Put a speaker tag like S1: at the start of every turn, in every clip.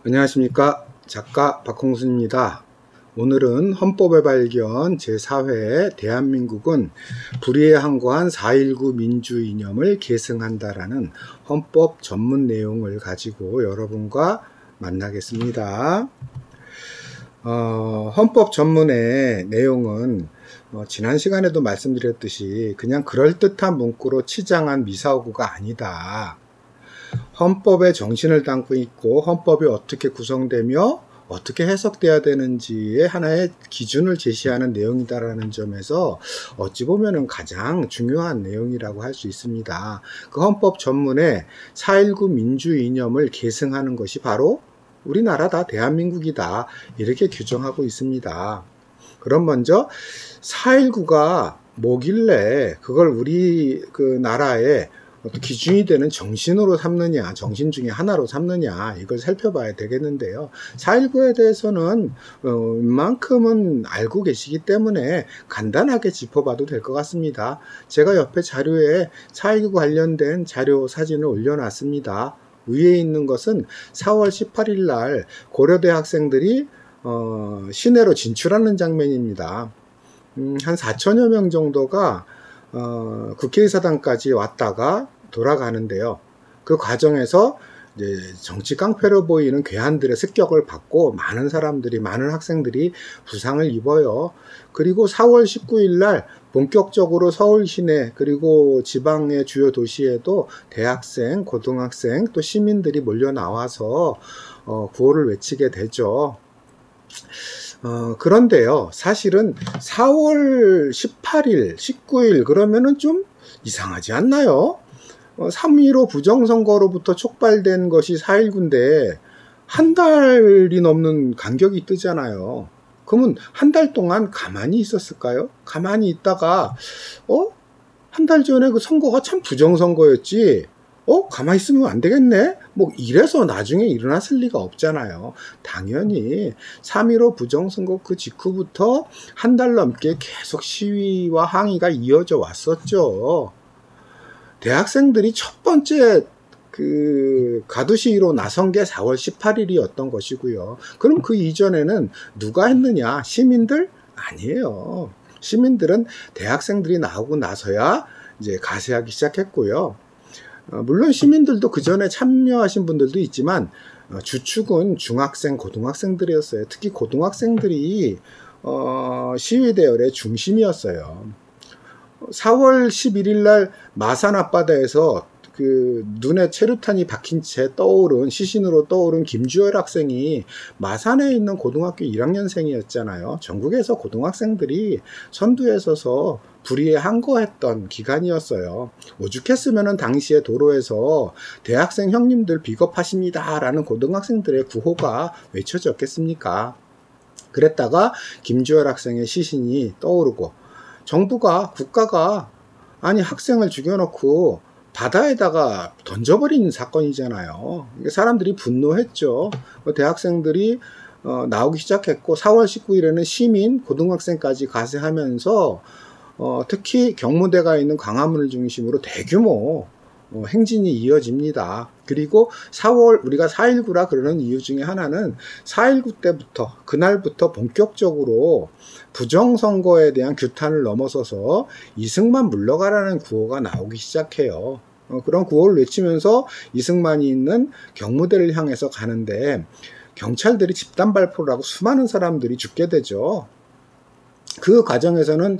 S1: 안녕하십니까. 작가 박홍순입니다. 오늘은 헌법의 발견 제4회 대한민국은 불의에 항거한 4.19 민주 이념을 계승한다라는 헌법 전문 내용을 가지고 여러분과 만나겠습니다. 헌법 전문의 내용은 지난 시간에도 말씀드렸듯이 그냥 그럴듯한 문구로 치장한 미사오구가 아니다. 헌법의 정신을 담고 있고 헌법이 어떻게 구성되며 어떻게 해석돼야 되는지의 하나의 기준을 제시하는 내용이다라는 점에서 어찌 보면 가장 중요한 내용이라고 할 수 있습니다. 그 헌법 전문에 4.19 민주 이념을 계승하는 것이 바로 우리나라다, 대한민국이다, 이렇게 규정하고 있습니다. 그럼 먼저 4.19가 뭐길래 그걸 우리 그 나라의 어떤 기준이 되는 정신으로 삼느냐, 정신 중에 하나로 삼느냐, 이걸 살펴봐야 되겠는데요. 4.19에 대해서는 웬만큼은 알고 계시기 때문에 간단하게 짚어봐도 될 것 같습니다. 제가 옆에 자료에 4.19 관련된 자료 사진을 올려놨습니다. 위에 있는 것은 4월 18일 날 고려대 학생들이 시내로 진출하는 장면입니다. 한 4천여 명 정도가 국회의사당까지 왔다가 돌아가는데요. 그 과정에서 이제 정치 깡패로 보이는 괴한들의 습격을 받고 많은 사람들이, 많은 학생들이 부상을 입어요. 그리고 4월 19일 날 본격적으로 서울 시내 그리고 지방의 주요 도시에도 대학생, 고등학생, 또 시민들이 몰려 나와서 구호를 외치게 되죠. 그런데요, 사실은 4월 18일, 19일 그러면은 좀 이상하지 않나요? 3.15 부정선거로부터 촉발된 것이 4.19인데 한 달이 넘는 간격이 뜨잖아요. 그러면 한 달 동안 가만히 있었을까요? 가만히 있다가 한 달 전에 그 선거가 참 부정선거였지, 가만히 있으면 안 되겠네? 뭐 이래서 나중에 일어났을 리가 없잖아요. 당연히 3.15 부정선거 그 직후부터 한 달 넘게 계속 시위와 항의가 이어져 왔었죠. 대학생들이 첫 번째 그 가두시위로 나선 게 4월 18일이었던 것이고요. 그럼 그 이전에는 누가 했느냐? 시민들? 아니에요. 시민들은 대학생들이 나오고 나서야 이제 가세하기 시작했고요. 물론 시민들도 그 전에 참여하신 분들도 있지만 주축은 중학생, 고등학생들이었어요. 특히 고등학생들이 시위 대열의 중심이었어요. 4월 11일 날 마산 앞바다에서 그 눈에 체류탄이 박힌 채 떠오른, 시신으로 떠오른 김주열 학생이 마산에 있는 고등학교 1학년생이었잖아요. 전국에서 고등학생들이 선두에 서서 불의에 항거했던 기간이었어요. 오죽했으면 당시에 도로에서 대학생 형님들 비겁하십니다 라는 고등학생들의 구호가 외쳐졌겠습니까? 그랬다가 김주열 학생의 시신이 떠오르고 정부가, 국가가 아니 학생을 죽여놓고 바다에다가 던져버린 사건이잖아요. 사람들이 분노했죠. 대학생들이 나오기 시작했고 4월 19일에는 시민, 고등학생까지 가세하면서 특히 경무대가 있는 광화문을 중심으로 대규모 행진이 이어집니다. 그리고 4월 우리가 4.19라 그러는 이유 중에 하나는 4.19 때부터, 그날부터 본격적으로 부정선거에 대한 규탄을 넘어서서 이승만 물러가라는 구호가 나오기 시작해요. 그런 구호를 외치면서 이승만이 있는 경무대를 향해서 가는데 경찰들이 집단 발포를 하고 수많은 사람들이 죽게 되죠. 그 과정에서는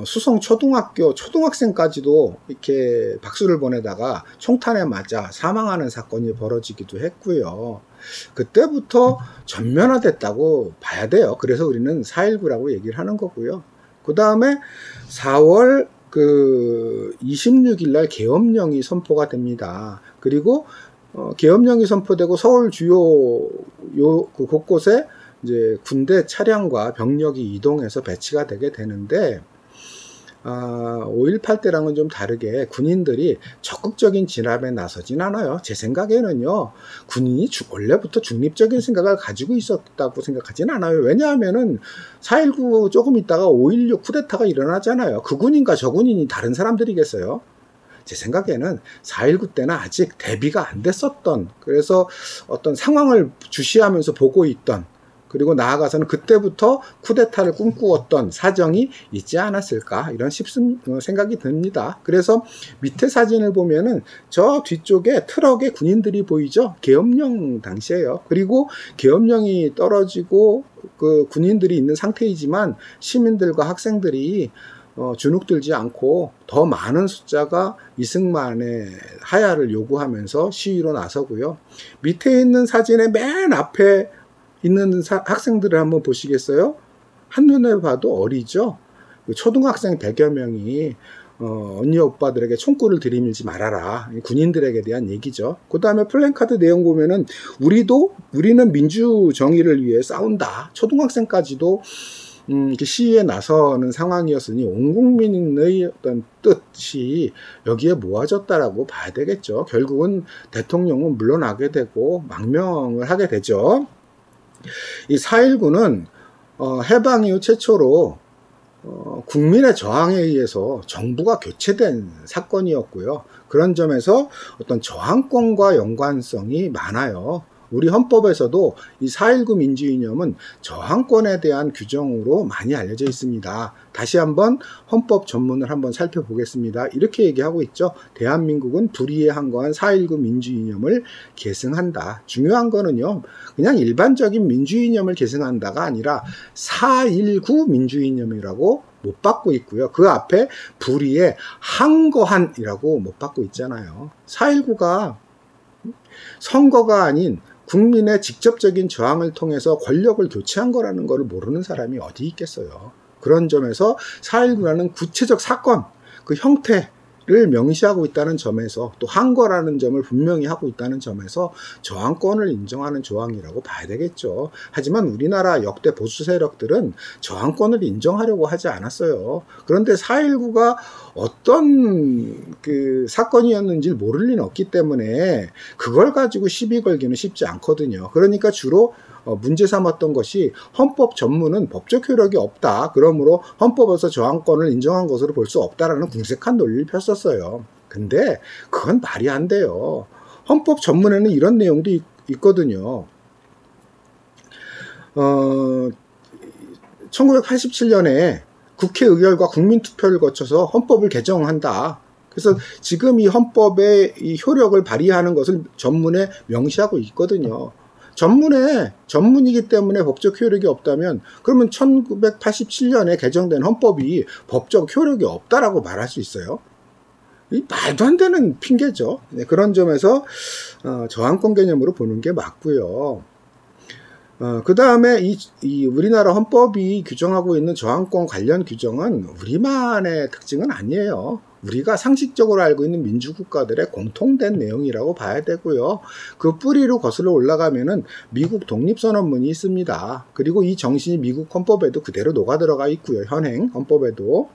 S1: 수성 초등학교 초등학생까지도 이렇게 박수를 보내다가 총탄에 맞아 사망하는 사건이 벌어지기도 했고요. 그때부터 전면화됐다고 봐야 돼요. 그래서 우리는 4.19라고 얘기를 하는 거고요. 그 다음에 4월 26일 날 계엄령이 선포가 됩니다. 그리고 계엄령이 선포되고 서울 주요 그 곳곳에 이제 군대 차량과 병력이 이동해서 배치가 되게 되는데 5.18 때랑은 좀 다르게 군인들이 적극적인 진압에 나서진 않아요. 제 생각에는요, 군인이 원래부터 중립적인 생각을 가지고 있었다고 생각하진 않아요. 왜냐하면은 4.19 조금 있다가 5.16 쿠데타가 일어나잖아요. 그 군인과 저 군인이 다른 사람들이겠어요? 제 생각에는 4.19 때는 아직 대비가 안 됐었던, 그래서 어떤 상황을 주시하면서 보고 있던, 그리고 나아가서는 그때부터 쿠데타를 꿈꾸었던 사정이 있지 않았을까, 이런 생각이 듭니다. 그래서 밑에 사진을 보면은 저 뒤쪽에 트럭에 군인들이 보이죠? 계엄령 당시에요. 그리고 계엄령이 떨어지고 그 군인들이 있는 상태이지만 시민들과 학생들이 주눅들지 않고 더 많은 숫자가 이승만의 하야를 요구하면서 시위로 나서고요. 밑에 있는 사진의 맨 앞에 있는 학생들을 한번 보시겠어요? 한눈에 봐도 어리죠? 초등학생 100여 명이 언니 오빠들에게 총구를 들이밀지 말아라. 군인들에게 대한 얘기죠. 그 다음에 플랜카드 내용 보면은 우리는 민주 정의를 위해 싸운다. 초등학생까지도 이렇게 시위에 나서는 상황이었으니 온 국민의 어떤 뜻이 여기에 모아졌다라고 봐야 되겠죠. 결국은 대통령은 물러나게 되고 망명을 하게 되죠. 이 4.19는 해방 이후 최초로 국민의 저항에 의해서 정부가 교체된 사건이었고요. 그런 점에서 어떤 저항권과 연관성이 많아요. 우리 헌법에서도 이 4.19 민주이념은 저항권에 대한 규정으로 많이 알려져 있습니다. 다시 한번 헌법 전문을 한번 살펴보겠습니다. 이렇게 얘기하고 있죠. 대한민국은 불의에 항거한 4.19 민주이념을 계승한다. 중요한 거는요, 그냥 일반적인 민주이념을 계승한다가 아니라 4.19 민주이념이라고 못 받고 있고요. 그 앞에 불의에 항거한이라고 못 받고 있잖아요. 4.19가 선거가 아닌 국민의 직접적인 저항을 통해서 권력을 교체한 거라는 것을 모르는 사람이 어디 있겠어요. 그런 점에서 4.19라는 구체적 사건, 그 형태를 명시하고 있다는 점에서, 또 항거라는 점을 분명히 하고 있다는 점에서 저항권을 인정하는 조항이라고 봐야 되겠죠. 하지만 우리나라 역대 보수 세력들은 저항권을 인정하려고 하지 않았어요. 그런데 4.19가 어떤 그 사건이었는지를 모를 리는 없기 때문에 그걸 가지고 시비 걸기는 쉽지 않거든요. 그러니까 주로 문제 삼았던 것이 헌법 전문은 법적 효력이 없다. 그러므로 헌법에서 저항권을 인정한 것으로 볼 수 없다라는 궁색한 논리를 폈었어요. 근데 그건 말이 안 돼요. 헌법 전문에는 이런 내용도 있거든요. 1987년에 국회 의결과 국민투표를 거쳐서 헌법을 개정한다. 그래서 지금 이 헌법의 이 효력을 발휘하는 것을 전문에 명시하고 있거든요. 전문이기 때문에 법적 효력이 없다면 그러면 1987년에 개정된 헌법이 법적 효력이 없다라고 말할 수 있어요? 이 말도 안 되는 핑계죠. 네, 그런 점에서 저항권 개념으로 보는 게 맞고요. 그 다음에 이 우리나라 헌법이 규정하고 있는 저항권 관련 규정은 우리만의 특징은 아니에요. 우리가 상식적으로 알고 있는 민주국가들의 공통된 내용이라고 봐야 되고요. 그 뿌리로 거슬러 올라가면은 미국 독립선언문이 있습니다. 그리고 이 정신이 미국 헌법에도 그대로 녹아들어가 있고요. 현행 헌법에도.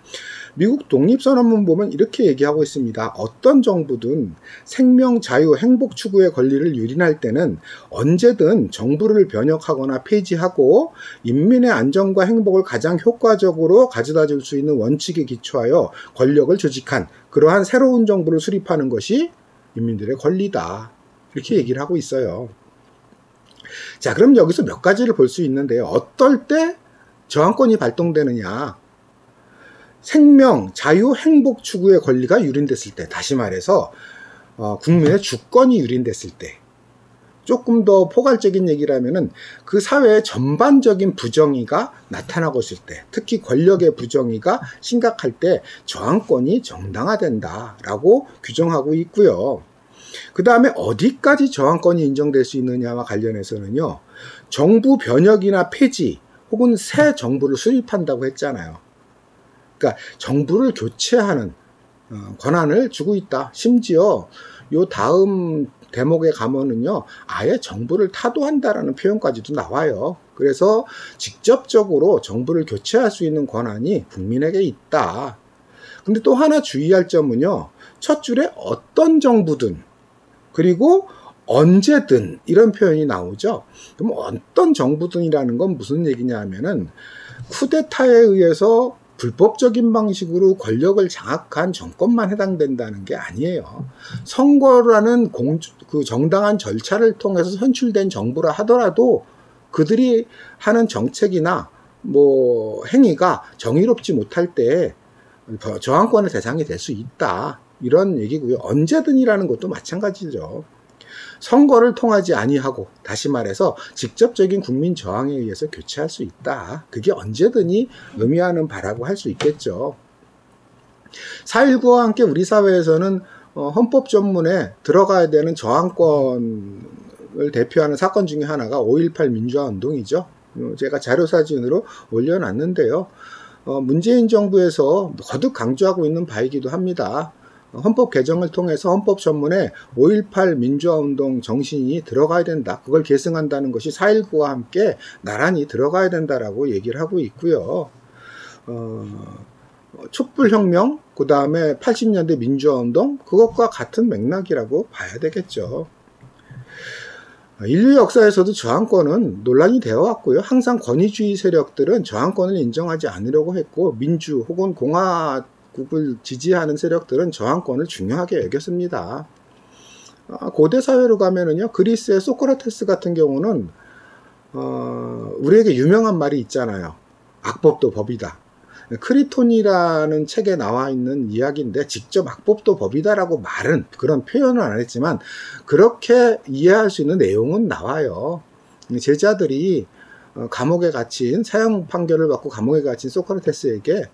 S1: 미국 독립선언문 보면 이렇게 얘기하고 있습니다. 어떤 정부든 생명, 자유, 행복 추구의 권리를 유린할 때는 언제든 정부를 변혁하거나 폐지하고 인민의 안전과 행복을 가장 효과적으로 가져다 줄 수 있는 원칙에 기초하여 권력을 조직한 그러한 새로운 정부를 수립하는 것이 인민들의 권리다. 이렇게 얘기를 하고 있어요. 자, 그럼 여기서 몇 가지를 볼 수 있는데요. 어떨 때 저항권이 발동되느냐? 생명, 자유, 행복 추구의 권리가 유린됐을 때, 다시 말해서 국민의 주권이 유린됐을 때, 조금 더 포괄적인 얘기를 하면은 그 사회의 전반적인 부정의가 나타나고 있을 때, 특히 권력의 부정의가 심각할 때 저항권이 정당화된다라고 규정하고 있고요. 그 다음에 어디까지 저항권이 인정될 수 있느냐와 관련해서는요, 정부 변혁이나 폐지 혹은 새 정부를 수립한다고 했잖아요. 그러니까 정부를 교체하는 권한을 주고 있다. 심지어 요 다음 대목에 가면은요, 아예 정부를 타도한다라는 표현까지도 나와요. 그래서 직접적으로 정부를 교체할 수 있는 권한이 국민에게 있다. 근데 또 하나 주의할 점은요, 첫 줄에 어떤 정부든 그리고 언제든 이런 표현이 나오죠. 그럼 어떤 정부든이라는 건 무슨 얘기냐 하면은 쿠데타에 의해서 불법적인 방식으로 권력을 장악한 정권만 해당된다는 게 아니에요. 선거라는 그 정당한 절차를 통해서 선출된 정부라 하더라도 그들이 하는 정책이나 뭐 행위가 정의롭지 못할 때 저항권의 대상이 될 수 있다. 이런 얘기고요. 언제든이라는 것도 마찬가지죠. 선거를 통하지 아니하고, 다시 말해서 직접적인 국민 저항에 의해서 교체할 수 있다. 그게 언제든지 의미하는 바라고 할 수 있겠죠. 4.19와 함께 우리 사회에서는 헌법 전문에 들어가야 되는 저항권을 대표하는 사건 중에 하나가 5.18 민주화 운동이죠. 제가 자료사진으로 올려놨는데요. 문재인 정부에서 거듭 강조하고 있는 바이기도 합니다. 헌법 개정을 통해서 헌법 전문에 5.18 민주화운동 정신이 들어가야 된다. 그걸 계승한다는 것이 4.19와 함께 나란히 들어가야 된다라고 얘기를 하고 있고요. 촛불혁명, 그 다음에 80년대 민주화운동, 그것과 같은 맥락이라고 봐야 되겠죠. 인류 역사에서도 저항권은 논란이 되어 왔고요. 항상 권위주의 세력들은 저항권을 인정하지 않으려고 했고, 민주 혹은 공화국을 지지하는 세력들은 저항권을 중요하게 여겼습니다. 고대 사회로 가면은요, 그리스의 소크라테스 같은 경우는 우리에게 유명한 말이 있잖아요. 악법도 법이다. 크리톤이라는 책에 나와 있는 이야기인데, 직접 악법도 법이다라고 말은, 그런 표현은 안 했지만 그렇게 이해할 수 있는 내용은 나와요. 제자들이 감옥에 갇힌, 사형 판결을 받고 감옥에 갇힌 소크라테스에게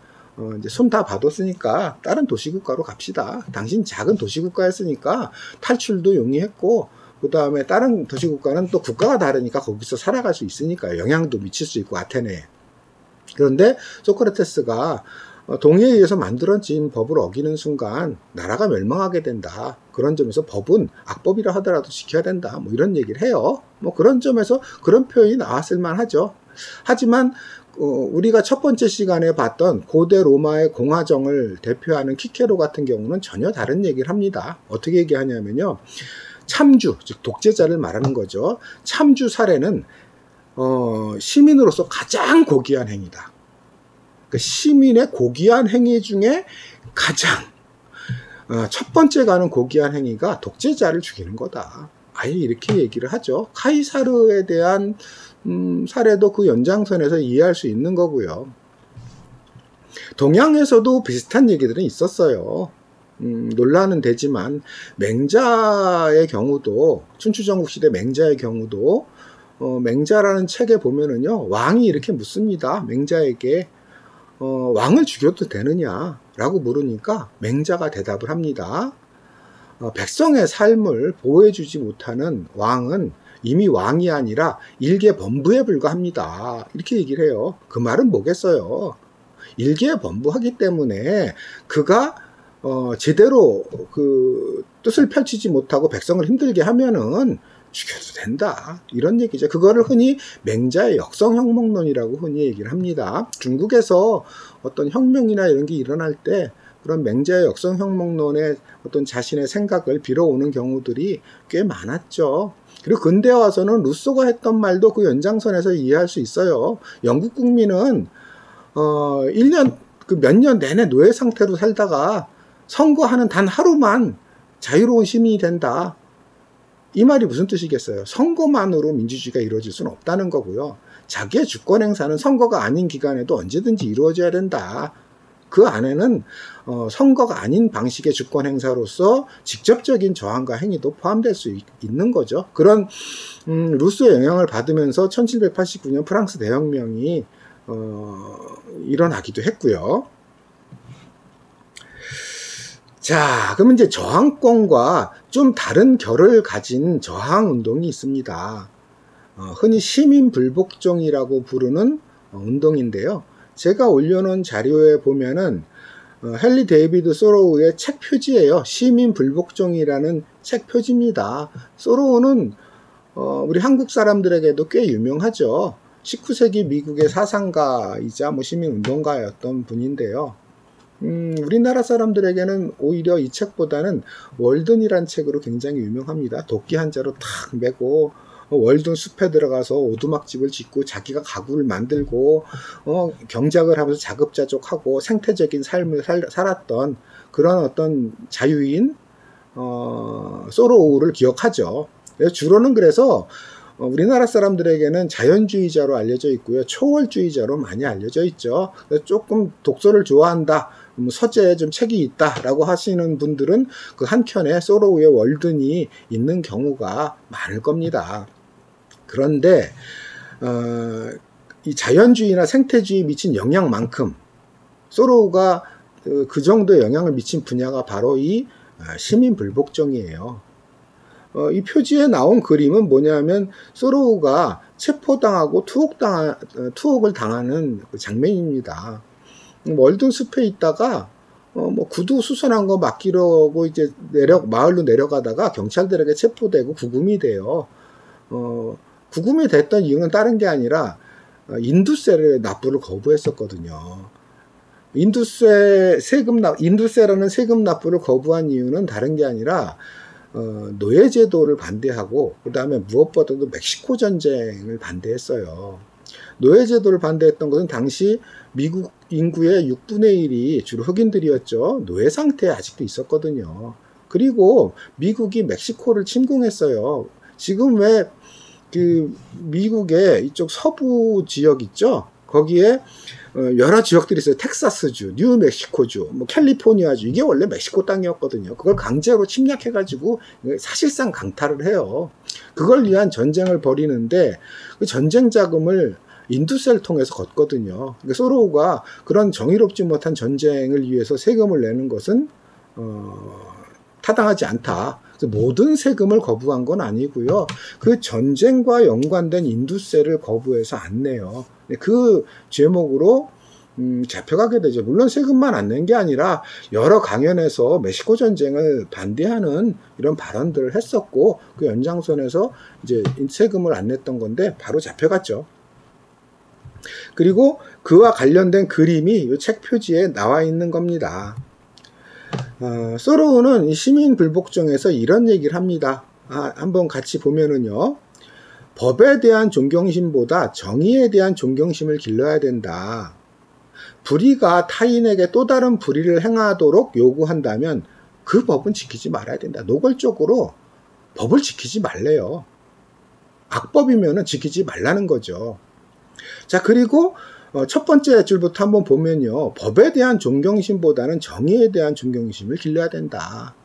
S1: 이제 손 다 봐뒀으니까 다른 도시국가로 갑시다. 당신 작은 도시국가였으니까 탈출도 용이했고, 그 다음에 다른 도시국가는 또 국가가 다르니까 거기서 살아갈 수 있으니까 영향도 미칠 수 있고, 아테네에. 그런데 소크라테스가 동의에 의해서 만들어진 법을 어기는 순간 나라가 멸망하게 된다. 그런 점에서 법은 악법이라 하더라도 지켜야 된다. 뭐 이런 얘기를 해요. 뭐 그런 점에서 그런 표현이 나왔을 만하죠. 하지만 우리가 첫 번째 시간에 봤던 고대 로마의 공화정을 대표하는 키케로 같은 경우는 전혀 다른 얘기를 합니다. 어떻게 얘기하냐면요. 참주, 즉 독재자를 말하는 거죠. 참주 살해는 시민으로서 가장 고귀한 행위다. 그러니까 시민의 고귀한 행위 중에 가장 첫 번째 가는 고귀한 행위가 독재자를 죽이는 거다. 아예 이렇게 얘기를 하죠. 카이사르에 대한 사례도 그 연장선에서 이해할 수 있는 거고요. 동양에서도 비슷한 얘기들은 있었어요. 논란은 되지만 맹자의 경우도, 춘추전국시대 맹자의 경우도 맹자라는 책에 보면은요, 왕이 이렇게 묻습니다. 맹자에게 왕을 죽여도 되느냐 라고 물으니까 맹자가 대답을 합니다. 백성의 삶을 보호해주지 못하는 왕은 이미 왕이 아니라 일개범부에 불과합니다. 이렇게 얘기를 해요. 그 말은 뭐겠어요? 일개범부하기 때문에 그가 제대로 그 뜻을 펼치지 못하고 백성을 힘들게 하면은 죽여도 된다. 이런 얘기죠. 그거를 흔히 맹자의 역성혁명론이라고 흔히 얘기를 합니다. 중국에서 어떤 혁명이나 이런 게 일어날 때 그런 맹자의 역성혁명론의 어떤 자신의 생각을 빌어오는 경우들이 꽤 많았죠. 그리고 근대에 와서는 루소가 했던 말도 그 연장선에서 이해할 수 있어요. 영국 국민은 1년, 몇 년 내내 노예 상태로 살다가 선거하는 단 하루만 자유로운 시민이 된다. 이 말이 무슨 뜻이겠어요? 선거만으로 민주주의가 이루어질 수는 없다는 거고요. 자기의 주권 행사는 선거가 아닌 기간에도 언제든지 이루어져야 된다. 그 안에는 선거가 아닌 방식의 주권 행사로서 직접적인 저항과 행위도 포함될 수 있는 거죠. 그런 루소의 영향을 받으면서 1789년 프랑스 대혁명이 일어나기도 했고요. 자, 그러면 이제 저항권과 좀 다른 결을 가진 저항운동이 있습니다. 흔히 시민불복종이라고 부르는 운동인데요. 제가 올려놓은 자료에 보면은 헨리 데이비드 소로우의 책 표지예요. 시민불복종이라는 책 표지입니다. 소로우는 우리 한국 사람들에게도 꽤 유명하죠. 19세기 미국의 사상가이자 시민운동가였던 분인데요. 우리나라 사람들에게는 오히려 이 책보다는 월든이란 책으로 굉장히 유명합니다. 도끼 한자로 탁 메고 월든 숲에 들어가서 오두막집을 짓고 자기가 가구를 만들고 경작을 하면서 자급자족하고 생태적인 삶을 살았던 그런 어떤 자유인 소로우를 기억하죠. 그래서 주로는 그래서 우리나라 사람들에게는 자연주의자로 알려져 있고요. 초월주의자로 많이 알려져 있죠. 그래서 조금 독서를 좋아한다, 서재에 좀 책이 있다라고 하시는 분들은 그 한켠에 소로우의 월든이 있는 경우가 많을 겁니다. 그런데 이 자연주의나 생태주의에 미친 영향만큼 소로우가 그 정도의 영향을 미친 분야가 바로 이 시민불복종이에요. 이 표지에 나온 그림은 뭐냐면 소로우가 체포당하고 투옥을 당하는 그 장면입니다. 월든 숲에 있다가 구두 수선한 거 맡기려고 이제 마을로 내려가다가 경찰들에게 체포되고 구금이 돼요. 구금이 됐던 이유는 다른 게 아니라 인두세를 납부를 거부했었거든요. 인두세라는 세금 납부를 거부한 이유는 다른 게 아니라 노예제도를 반대하고 그 다음에 무엇보다도 멕시코 전쟁을 반대했어요. 노예제도를 반대했던 것은 당시 미국 인구의 6분의 1이 주로 흑인들이었죠. 노예 상태에 아직도 있었거든요. 그리고 미국이 멕시코를 침공했어요. 지금 왜 그 미국의 이쪽 서부 지역 있죠? 거기에 여러 지역들이 있어요. 텍사스주, 뉴멕시코주, 캘리포니아주. 이게 원래 멕시코 땅이었거든요. 그걸 강제로 침략해가지고 사실상 강탈을 해요. 그걸 위한 전쟁을 벌이는데 그 전쟁 자금을 인두세를 통해서 걷거든요. 그러니까 소로우가 그런 정의롭지 못한 전쟁을 위해서 세금을 내는 것은 타당하지 않다. 모든 세금을 거부한 건 아니고요. 그 전쟁과 연관된 인두세를 거부해서 안 내요. 그 죄목으로 잡혀가게 되죠. 물론 세금만 안 낸 게 아니라 여러 강연에서 멕시코 전쟁을 반대하는 이런 발언들을 했었고 그 연장선에서 이제 세금을 안 냈던 건데 바로 잡혀갔죠. 그리고 그와 관련된 그림이 이 책 표지에 나와 있는 겁니다. 소로우는 시민불복종에서 이런 얘기를 합니다. 한번 같이 보면은요. 법에 대한 존경심보다 정의에 대한 존경심을 길러야 된다. 불의가 타인에게 또 다른 불의를 행하도록 요구한다면 그 법은 지키지 말아야 된다. 노골적으로 법을 지키지 말래요. 악법이면 지키지 말라는 거죠. 자, 그리고 첫 번째 줄부터 한번 보면요. 법에 대한 존경심보다는 정의에 대한 존경심을 길러야 된다.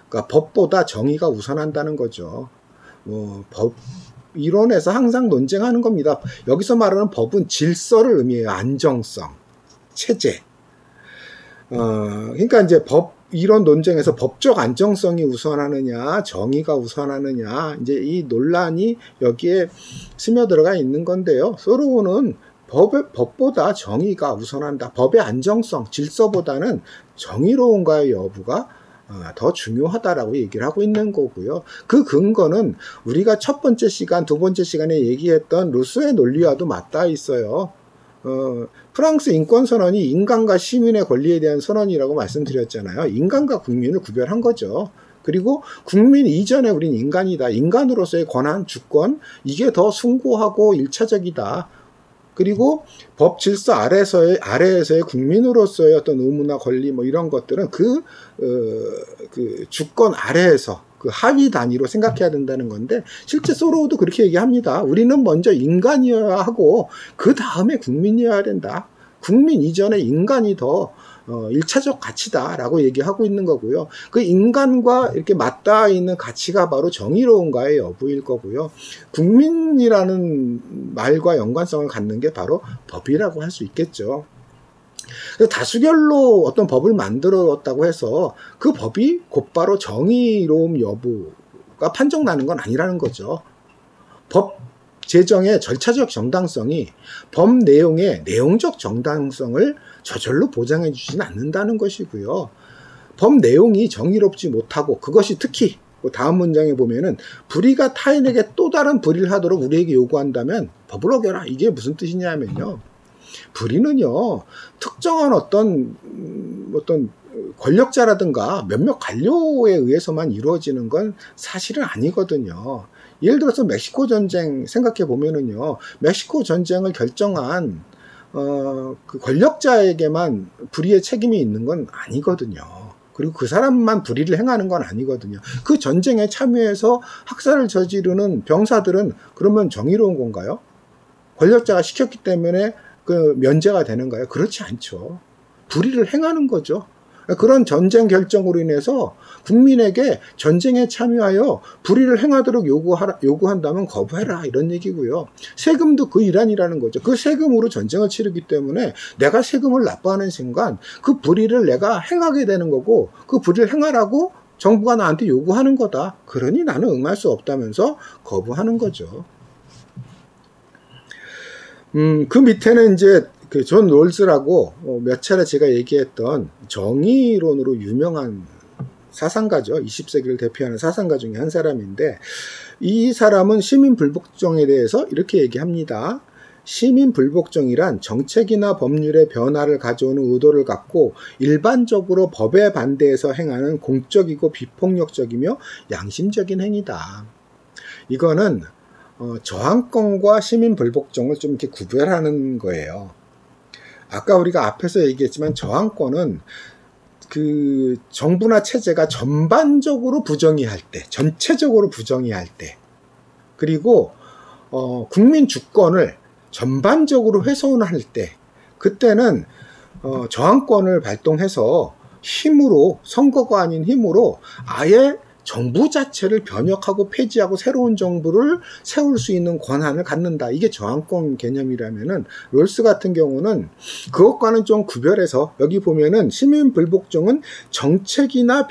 S1: 그러니까 법보다 정의가 우선한다는 거죠. 법 이론에서 항상 논쟁하는 겁니다. 여기서 말하는 법은 질서를 의미해요. 안정성, 체제. 그러니까 이제 이런 논쟁에서 법적 안정성이 우선하느냐, 정의가 우선하느냐, 이제 이 논란이 여기에 스며들어가 있는 건데요. 소로우는 법보다 정의가 우선한다. 법의 안정성, 질서보다는 정의로운가의 여부가 더 중요하다라고 얘기를 하고 있는 거고요. 그 근거는 우리가 첫 번째 시간, 두 번째 시간에 얘기했던 루소의 논리와도 맞닿아 있어요. 프랑스 인권선언이 인간과 시민의 권리에 대한 선언이라고 말씀드렸잖아요. 인간과 국민을 구별한 거죠. 그리고 국민 이전에 우린 인간이다. 인간으로서의 권한, 주권, 이게 더 숭고하고 일차적이다. 그리고 법 질서 아래에서의 국민으로서의 어떤 의무나 권리 이런 것들은 그 주권 아래에서 그 하위 단위로 생각해야 된다는 건데 실제 소로우도 그렇게 얘기합니다. 우리는 먼저 인간이어야 하고 그 다음에 국민이어야 된다. 국민 이전에 인간이 더 1차적 가치다라고 얘기하고 있는 거고요. 그 인간과 이렇게 맞닿아 있는 가치가 바로 정의로운가의 여부일 거고요. 국민이라는 말과 연관성을 갖는 게 바로 법이라고 할 수 있겠죠. 다수결로 어떤 법을 만들었다고 해서 그 법이 곧바로 정의로움 여부가 판정나는 건 아니라는 거죠. 법 제정의 절차적 정당성이 법 내용의 내용적 정당성을 저절로 보장해 주지는 않는다는 것이고요. 법 내용이 정의롭지 못하고 그것이 특히 다음 문장에 보면은 불의가 타인에게 또 다른 불의를 하도록 우리에게 요구한다면 법을 어겨라. 이게 무슨 뜻이냐면요. 불의는요, 특정한 어떤 권력자라든가 몇몇 관료에 의해서만 이루어지는 건 사실은 아니거든요. 예를 들어서 멕시코 전쟁 생각해 보면은요, 멕시코 전쟁을 결정한 그 권력자에게만 불의의 책임이 있는 건 아니거든요. 그리고 그 사람만 불의를 행하는 건 아니거든요. 그 전쟁에 참여해서 학살을 저지르는 병사들은 그러면 정의로운 건가요? 권력자가 시켰기 때문에 그 면제가 되는가요? 그렇지 않죠. 불의를 행하는 거죠. 그런 전쟁 결정으로 인해서 국민에게 전쟁에 참여하여 불의를 행하도록 요구한다면 거부해라, 이런 얘기고요. 세금도 그 일환이라는 거죠. 그 세금으로 전쟁을 치르기 때문에 내가 세금을 납부하는 순간 그 불의를 내가 행하게 되는 거고, 그 불의를 행하라고 정부가 나한테 요구하는 거다. 그러니 나는 응할 수 없다면서 거부하는 거죠. 그 밑에는 이제 그 존 롤스라고 몇 차례 제가 얘기했던 정의론으로 유명한 사상가죠. 20세기를 대표하는 사상가 중에 한 사람인데, 이 사람은 시민불복종에 대해서 이렇게 얘기합니다. 시민불복종이란 정책이나 법률의 변화를 가져오는 의도를 갖고 일반적으로 법에 반대해서 행하는 공적이고 비폭력적이며 양심적인 행위다. 이거는 저항권과 시민불복종을 좀 이렇게 구별하는 거예요. 아까 우리가 앞에서 얘기했지만 저항권은 그 정부나 체제가 전반적으로 부정의할 때, 전체적으로 부정의할 때, 그리고 국민 주권을 전반적으로 훼손할 때, 그때는 저항권을 발동해서 힘으로, 선거가 아닌 힘으로 아예 정부 자체를 변혁하고 폐지하고 새로운 정부를 세울 수 있는 권한을 갖는다. 이게 저항권 개념이라면은, 롤스 같은 경우는 그것과는 좀 구별해서, 여기 보면은 시민불복종은 정책이나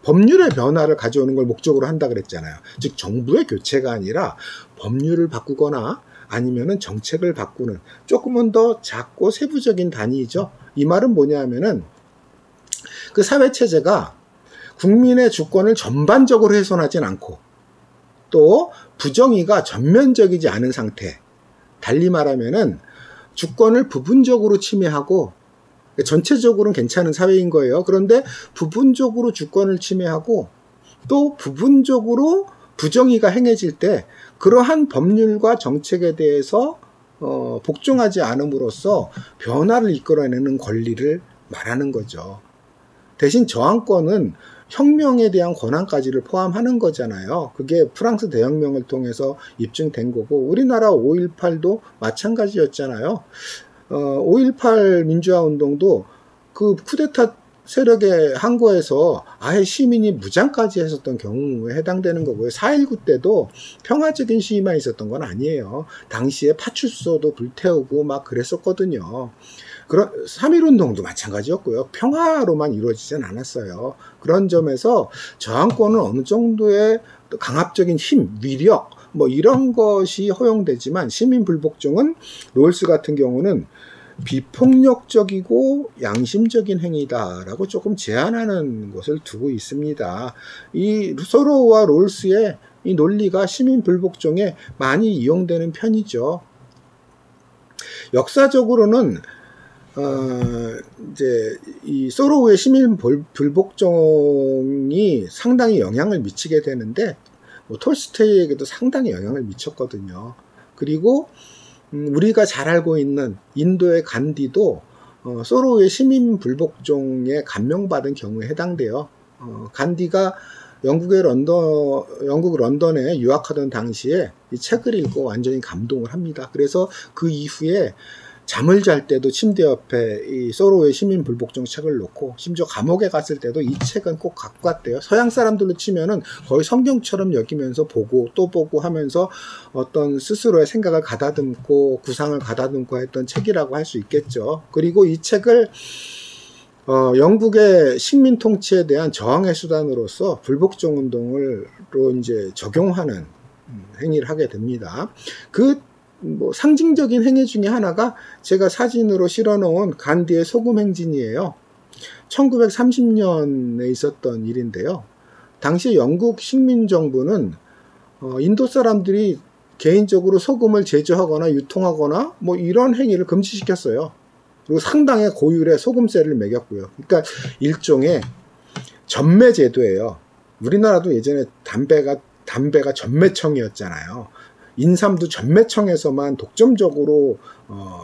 S1: 법률의 변화를 가져오는 걸 목적으로 한다 그랬잖아요. 즉 정부의 교체가 아니라 법률을 바꾸거나 아니면은 정책을 바꾸는, 조금은 더 작고 세부적인 단위죠. 이 말은 뭐냐면은 그 사회체제가 국민의 주권을 전반적으로 훼손하진 않고 또 부정의가 전면적이지 않은 상태, 달리 말하면은 주권을 부분적으로 침해하고, 전체적으로는 괜찮은 사회인 거예요. 그런데 부분적으로 주권을 침해하고 또 부분적으로 부정의가 행해질 때 그러한 법률과 정책에 대해서 복종하지 않음으로써 변화를 이끌어내는 권리를 말하는 거죠. 대신 저항권은 혁명에 대한 권한까지를 포함하는 거잖아요. 그게 프랑스 대혁명을 통해서 입증된 거고, 우리나라 5.18도 마찬가지였잖아요. 5.18 민주화 운동도 그 쿠데타 세력의 항거에서 아예 시민이 무장까지 했었던 경우에 해당되는 거고요. 4.19 때도 평화적인 시위만 있었던 건 아니에요. 당시에 파출소도 불태우고 막 그랬었거든요. 3.1운동도 마찬가지였고요. 평화로만 이루어지진 않았어요. 그런 점에서 저항권은 어느 정도의 강압적인 힘, 위력, 뭐 이런 것이 허용되지만, 시민불복종은 롤스 같은 경우는 비폭력적이고 양심적인 행위다라고 조금 제한하는 것을 두고 있습니다. 이 소로와 롤스의 이 논리가 시민불복종에 많이 이용되는 편이죠. 역사적으로는 이제 이 소로우의 시민불복종이 상당히 영향을 미치게 되는데, 뭐 톨스토이에게도 상당히 영향을 미쳤거든요. 그리고 우리가 잘 알고 있는 인도의 간디도 소로우의 시민불복종에 감명받은 경우에 해당돼요. 간디가 영국 런던에 유학하던 당시에 이 책을 읽고 완전히 감동을 합니다. 그래서 그 이후에 잠을 잘 때도 침대 옆에 이 소로의 시민불복종 책을 놓고, 심지어 감옥에 갔을 때도 이 책은 꼭 갖고 갔대요. 서양 사람들로 치면은 거의 성경처럼 여기면서 보고 또 보고 하면서 어떤 스스로의 생각을 가다듬고 구상을 가다듬고 했던 책이라고 할 수 있겠죠. 그리고 이 책을 영국의 식민 통치에 대한 저항의 수단으로서 불복종 운동으로 이제 적용하는 행위를 하게 됩니다. 뭐 상징적인 행위 중에 하나가 제가 사진으로 실어놓은 간디의 소금 행진이에요. 1930년에 있었던 일인데요. 당시 영국 식민정부는 인도 사람들이 개인적으로 소금을 제조하거나 유통하거나 뭐 이런 행위를 금지시켰어요. 그리고 상당의 고율의 소금세를 매겼고요. 그러니까 일종의 전매제도예요. 우리나라도 예전에 담배가 담배가 전매청이었잖아요. 인삼도 전매청에서만 독점적으로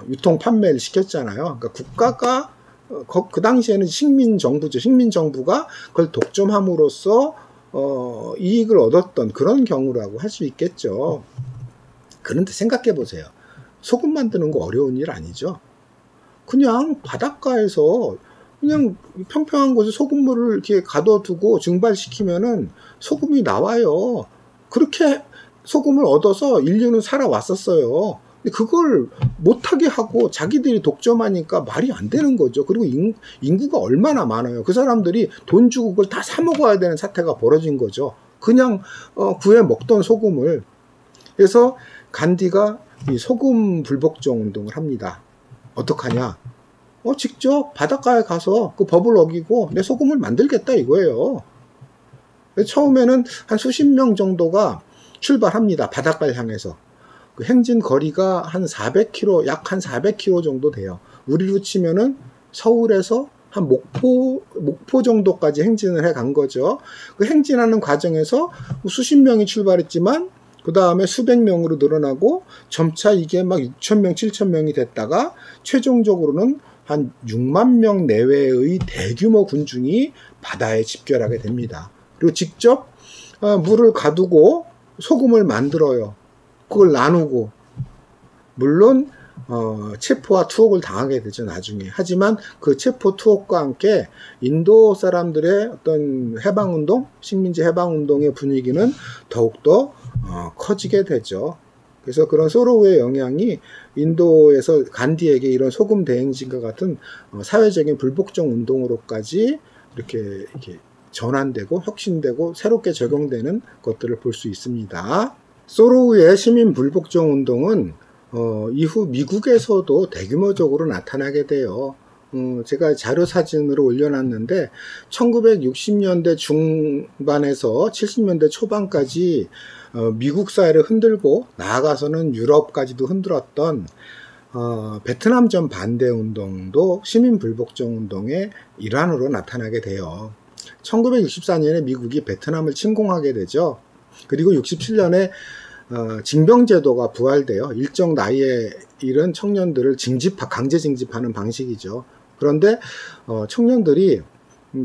S1: 유통 판매를 시켰잖아요. 그러니까 국가가 그 당시에는 식민정부죠. 식민정부가 그걸 독점함으로써 이익을 얻었던 그런 경우라고 할 수 있겠죠. 그런데 생각해 보세요. 소금 만드는 거 어려운 일 아니죠. 그냥 바닷가에서 그냥 평평한 곳에 소금물을 이렇게 가둬두고 증발시키면은 소금이 나와요. 그렇게 소금을 얻어서 인류는 살아왔었어요. 근데 그걸 못하게 하고 자기들이 독점하니까 말이 안 되는 거죠. 그리고 인구가 얼마나 많아요. 그 사람들이 돈 주고 그걸 다 사 먹어야 되는 사태가 벌어진 거죠. 그냥 구해 먹던 소금을. 그래서 간디가 이 소금 불복종 운동을 합니다. 어떡하냐? 직접 바닷가에 가서 그 법을 어기고 내 소금을 만들겠다 이거예요. 처음에는 한 수십 명 정도가 출발합니다. 바닷가를 향해서. 그 행진 거리가 한 400km, 약 한 400km 정도 돼요. 우리로 치면은 서울에서 한 목포 정도까지 행진을 해 간 거죠. 그 행진하는 과정에서 수십 명이 출발했지만 그 다음에 수백 명으로 늘어나고 점차 이게 막 6,000명, 7,000명이 됐다가 최종적으로는 한 6만 명 내외의 대규모 군중이 바다에 집결하게 됩니다. 그리고 직접 물을 가두고 소금을 만들어요. 그걸 나누고. 물론 체포와 투옥을 당하게 되죠, 나중에. 하지만 그 체포 투옥과 함께 인도 사람들의 어떤 해방운동, 식민지 해방운동의 분위기는 더욱더 커지게 되죠. 그래서 그런 소로우의 영향이 인도에서 간디에게 이런 소금 대행진과 같은 사회적인 불복종 운동으로까지 이렇게 전환되고 혁신되고 새롭게 적용되는 것들을 볼 수 있습니다. 소로우의 시민 불복종 운동은 이후 미국에서도 대규모적으로 나타나게 돼요. 제가 자료 사진으로 올려놨는데 1960년대 중반에서 70년대 초반까지 미국 사회를 흔들고 나아가서는 유럽까지도 흔들었던 베트남전 반대 운동도 시민 불복종 운동의 일환으로 나타나게 돼요. 1964년에 미국이 베트남을 침공하게 되죠. 그리고 67년에 징병제도가 부활돼요. 일정 나이에 이른 청년들을 강제 징집하는 방식이죠. 그런데 청년들이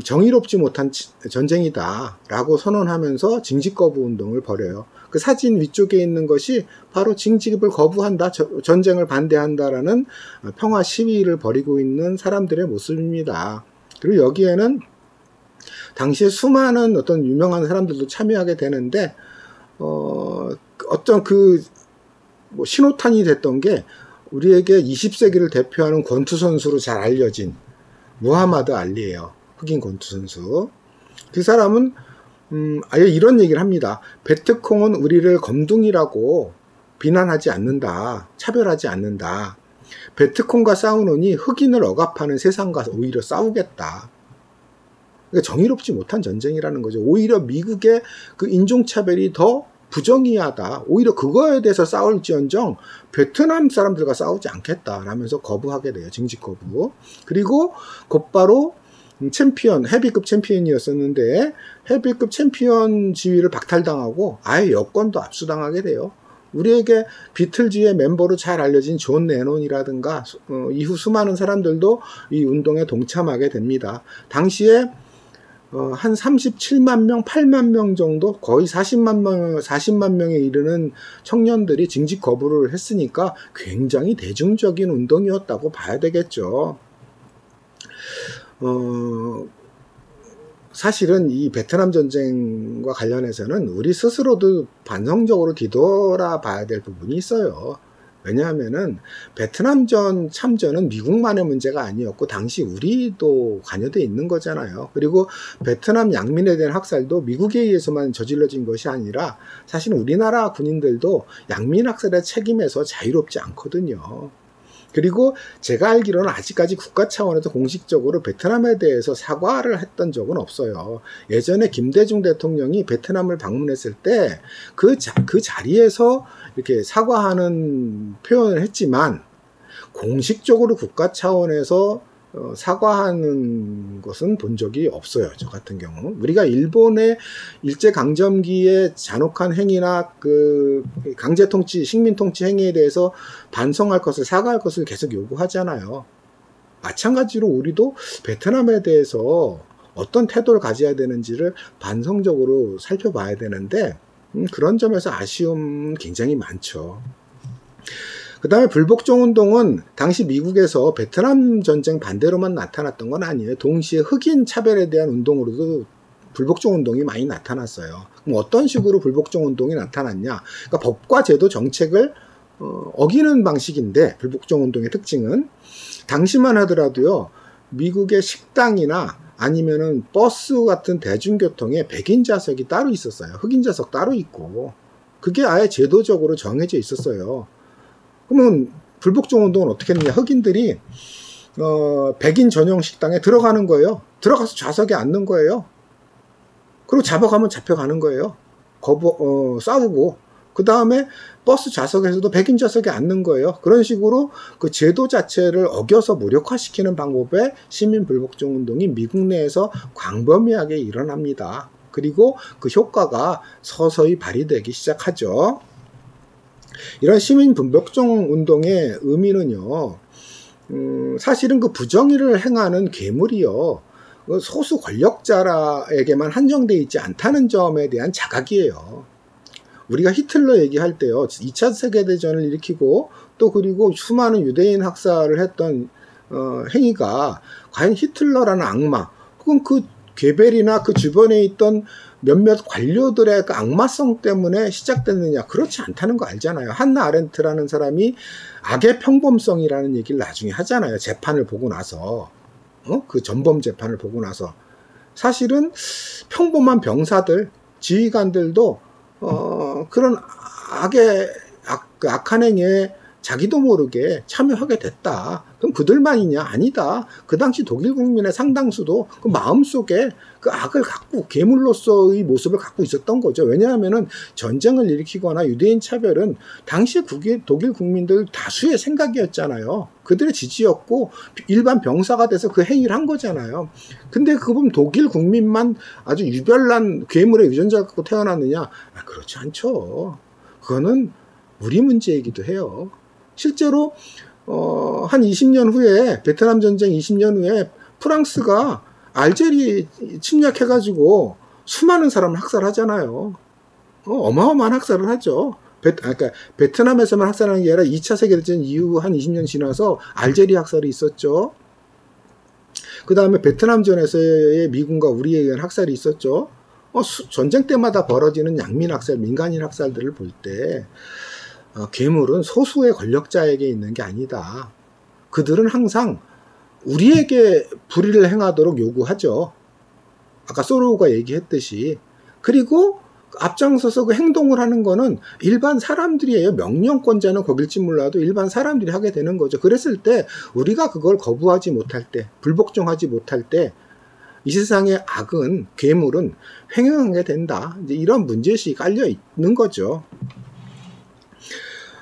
S1: 정의롭지 못한 전쟁이다 라고 선언하면서 징집 거부 운동을 벌여요. 그 사진 위쪽에 있는 것이 바로 징집을 거부한다, 전쟁을 반대한다라는 평화 시위를 벌이고 있는 사람들의 모습입니다. 그리고 여기에는 당시에 수많은 어떤 유명한 사람들도 참여하게 되는데 어떤 신호탄이 됐던 게 우리에게 20세기를 대표하는 권투 선수로 잘 알려진 무하마드 알리예요. 흑인 권투 선수. 그 사람은 아예 이런 얘기를 합니다. 베트콩은 우리를 검둥이라고 비난하지 않는다. 차별하지 않는다. 베트콩과 싸우느니 흑인을 억압하는 세상과 오히려 싸우겠다. 그러니까 정의롭지 못한 전쟁이라는 거죠. 오히려 미국의 그 인종차별이 더 부정의하다. 오히려 그거에 대해서 싸울지언정 베트남 사람들과 싸우지 않겠다라면서 거부하게 돼요. 징집 거부. 그리고 곧바로 헤비급 챔피언이었었는데 헤비급 챔피언 지위를 박탈당하고 아예 여권도 압수당하게 돼요. 우리에게 비틀즈의 멤버로 잘 알려진 존 레논이라든가 이후 수많은 사람들도 이 운동에 동참하게 됩니다. 당시에 한 37만 명, 8만 명 정도, 거의 40만 명에 이르는 청년들이 징집 거부를 했으니까 굉장히 대중적인 운동이었다고 봐야 되겠죠. 사실은 이 베트남 전쟁과 관련해서는 우리 스스로도 반성적으로 뒤돌아봐야 될 부분이 있어요. 왜냐하면은 베트남전 참전은 미국만의 문제가 아니었고 당시 우리도 관여되어 있는 거잖아요. 그리고 베트남 양민에 대한 학살도 미국에 의해서만 저질러진 것이 아니라 사실 우리나라 군인들도 양민 학살의 책임에서 자유롭지 않거든요. 그리고 제가 알기로는 아직까지 국가 차원에서 공식적으로 베트남에 대해서 사과를 했던 적은 없어요. 예전에 김대중 대통령이 베트남을 방문했을 때 그 자리에서 이렇게 사과하는 표현을 했지만 공식적으로 국가 차원에서 사과하는 것은 본 적이 없어요. 저 같은 경우. 우리가 일본의 일제강점기의 잔혹한 행위나 그 강제통치, 식민통치 행위에 대해서 반성할 것을, 사과할 것을 계속 요구하잖아요. 마찬가지로 우리도 베트남에 대해서 어떤 태도를 가져야 되는지를 반성적으로 살펴봐야 되는데, 그런 점에서 아쉬움 굉장히 많죠. 그 다음에 불복종 운동은 당시 미국에서 베트남 전쟁 반대로만 나타났던 건 아니에요. 동시에 흑인 차별에 대한 운동으로도 불복종 운동이 많이 나타났어요. 그럼 어떤 식으로 불복종 운동이 나타났냐? 그러니까 법과 제도 정책을 어기는 방식인데, 불복종 운동의 특징은 당시만 하더라도요, 미국의 식당이나 아니면은 버스 같은 대중교통에 백인 좌석이 따로 있었어요. 흑인 좌석 따로 있고, 그게 아예 제도적으로 정해져 있었어요. 그러면 불복종 운동은 어떻게 했느냐? 흑인들이 백인 전용 식당에 들어가는 거예요. 들어가서 좌석에 앉는 거예요. 그리고 잡아가면 잡혀가는 거예요. 싸우고. 그 다음에 버스 좌석에서도 백인 좌석에 앉는 거예요. 그런 식으로 그 제도 자체를 어겨서 무력화시키는 방법의 시민 불복종 운동이 미국 내에서 광범위하게 일어납니다. 그리고 그 효과가 서서히 발휘되기 시작하죠. 이런 시민 불복종 운동의 의미는요, 사실은 그 부정의를 행하는 괴물이요, 소수 권력자에게만 한정되어 있지 않다는 점에 대한 자각이에요. 우리가 히틀러 얘기할 때요, 2차 세계대전을 일으키고 또 그리고 수많은 유대인 학살을 했던 행위가 과연 히틀러라는 악마, 혹은 그 괴벨이나 그 주변에 있던 몇몇 관료들의 그 악마성 때문에 시작됐느냐? 그렇지 않다는 거 알잖아요. 한나 아렌트라는 사람이 악의 평범성이라는 얘기를 나중에 하잖아요. 재판을 보고 나서. 그 전범 재판을 보고 나서. 사실은 평범한 병사들, 지휘관들도 그런 악한 행위에 자기도 모르게 참여하게 됐다. 그럼 그들만이냐? 아니다. 그 당시 독일 국민의 상당수도 그 마음속에 그 악을 갖고 괴물로서의 모습을 갖고 있었던 거죠. 왜냐하면은 전쟁을 일으키거나 유대인 차별은 당시 독일 국민들 다수의 생각이었잖아요. 그들의 지지였고 일반 병사가 돼서 그 행위를 한 거잖아요. 근데 그분 독일 국민만 아주 유별난 괴물의 유전자 갖고 태어났느냐? 그렇지 않죠. 그거는 우리 문제이기도 해요. 실제로 한 20년 후에, 베트남 전쟁 20년 후에 프랑스가 알제리 침략해가지고 수많은 사람을 학살하잖아요. 어마어마한 학살을 하죠. 그러니까 베트남에서만 학살하는 게 아니라 2차 세계대전 이후 한 20년 지나서 알제리 학살이 있었죠. 그 다음에 베트남전에서의 미군과 우리에 의한 학살이 있었죠. 전쟁 때마다 벌어지는 양민 학살, 민간인 학살들을 볼 때 괴물은 소수의 권력자에게 있는 게 아니다. 그들은 항상 우리에게 불의를 행하도록 요구하죠. 아까 소로우가 얘기했듯이. 그리고 앞장서서 그 행동을 하는 거는 일반 사람들이에요. 명령권자는 거길지 몰라도 일반 사람들이 하게 되는 거죠. 그랬을 때 우리가 그걸 거부하지 못할 때, 불복종하지 못할 때 이 세상의 악은, 괴물은 횡행하게 된다. 이제 이런 문제의식이 깔려 있는 거죠.